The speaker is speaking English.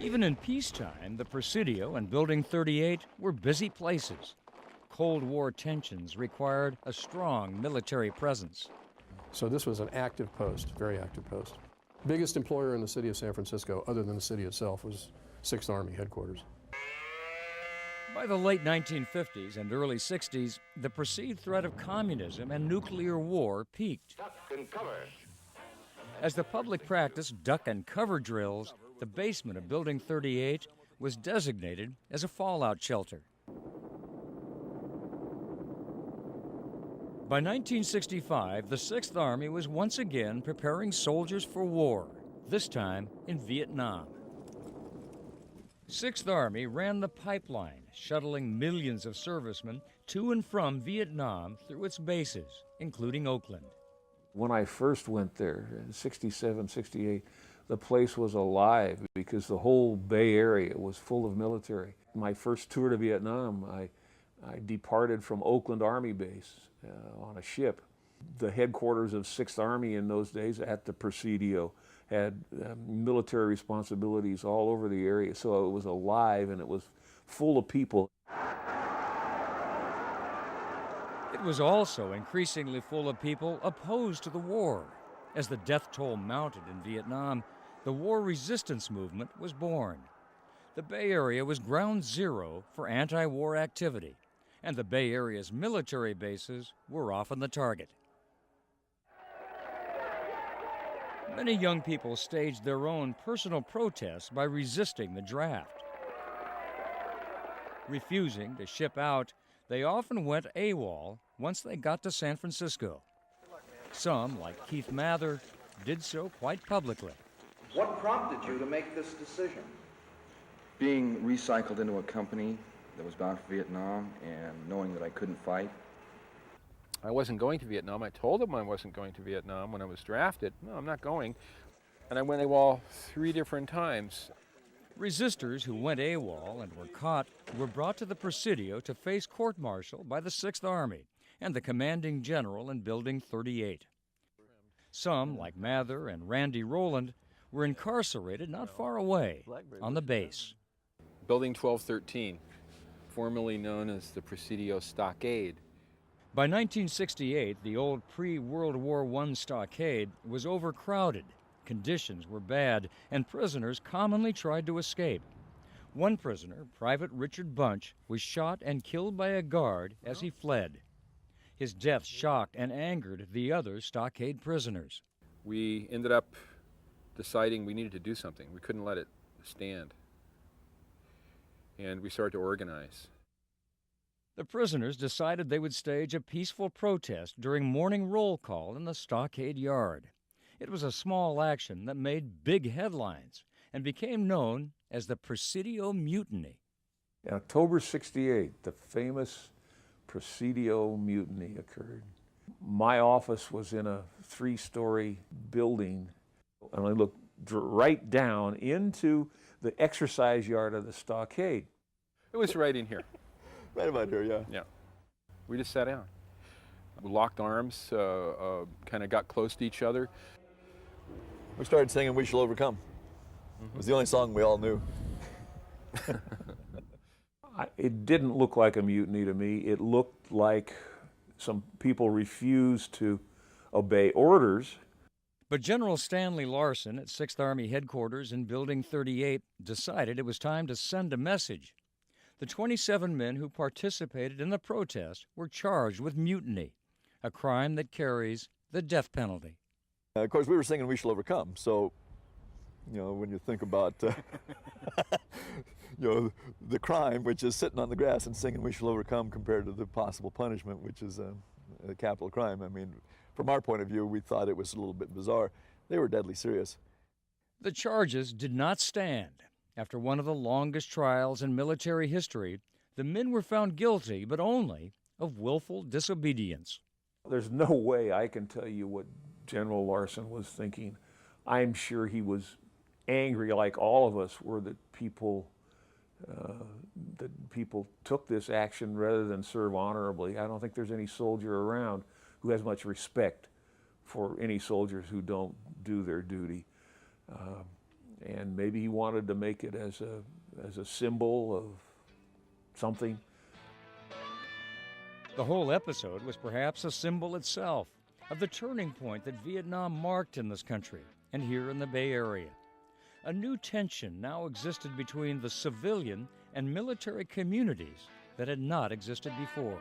Even in peacetime, the Presidio and Building 38 were busy places. Cold War tensions required a strong military presence. So this was an active post, very active post. Biggest employer in the city of San Francisco, other than the city itself, was 6th Army headquarters. By the late 1950s and early 60s, the perceived threat of communism and nuclear war peaked. Duck and cover. As the public practiced duck and cover drills, the basement of Building 38 was designated as a fallout shelter. By 1965, the 6th Army was once again preparing soldiers for war, this time in Vietnam. 6th Army ran the pipeline, shuttling millions of servicemen to and from Vietnam through its bases, including Oakland. When I first went there, in 67, 68, the place was alive because the whole Bay Area was full of military. My first tour to Vietnam, I departed from Oakland Army Base on a ship. The headquarters of 6th Army in those days at the Presidio had military responsibilities all over the area, so it was alive and it was full of people. It was also increasingly full of people opposed to the war. As the death toll mounted in Vietnam, the war resistance movement was born. The Bay Area was ground zero for anti-war activity, and the Bay Area's military bases were often the target. Many young people staged their own personal protests by resisting the draft. Refusing to ship out, they often went AWOL once they got to San Francisco. Some, like Keith Mather, did so quite publicly. What prompted you to make this decision? Being recycled into a company that was bound for Vietnam and knowing that I couldn't fight. I wasn't going to Vietnam. I told them I wasn't going to Vietnam when I was drafted. No, I'm not going. And I went AWOL 3 different times. Resistors who went AWOL and were caught were brought to the Presidio to face court-martial by the 6th Army and the commanding general in Building 38. Some, like Mather and Randy Rowland, were incarcerated not far away on the base. Building 1213, formerly known as the Presidio Stockade. By 1968, the old pre-World War I stockade was overcrowded. Conditions were bad, and prisoners commonly tried to escape. One prisoner, Private Richard Bunch, was shot and killed by a guard as he fled. His death shocked and angered the other stockade prisoners. We ended up deciding we needed to do something. We couldn't let it stand. And we started to organize. The prisoners decided they would stage a peaceful protest during morning roll call in the stockade yard. It was a small action that made big headlines and became known as the Presidio Mutiny. In October 68, the famous Presidio Mutiny occurred. My office was in a 3-story building, and I looked right down into the exercise yard of the stockade. It was right in here. Right about here, yeah. Yeah. We just sat down. We locked arms, kind of got close to each other. We started singing We Shall Overcome. It was the only song we all knew. It didn't look like a mutiny to me. It looked like some people refused to obey orders. But General Stanley Larson at 6th Army headquarters in Building 38 decided it was time to send a message. The 27 men who participated in the protest were charged with mutiny, a crime that carries the death penalty. Of course, we were singing We Shall Overcome, so, when you think about, the crime, which is sitting on the grass and singing We Shall Overcome compared to the possible punishment, which is a capital crime. I mean, from our point of view, we thought it was a little bit bizarre. They were deadly serious. The charges did not stand. After one of the longest trials in military history, the men were found guilty, but only of willful disobedience. There's no way I can tell you what General Larson was thinking. I'm sure he was angry, like all of us were, that people took this action rather than serve honorably. I don't think there's any soldier around who has much respect for any soldiers who don't do their duty. And maybe he wanted to make it as a symbol of something. The whole episode was perhaps a symbol itself of the turning point that Vietnam marked in this country and here in the Bay Area. A new tension now existed between the civilian and military communities that had not existed before.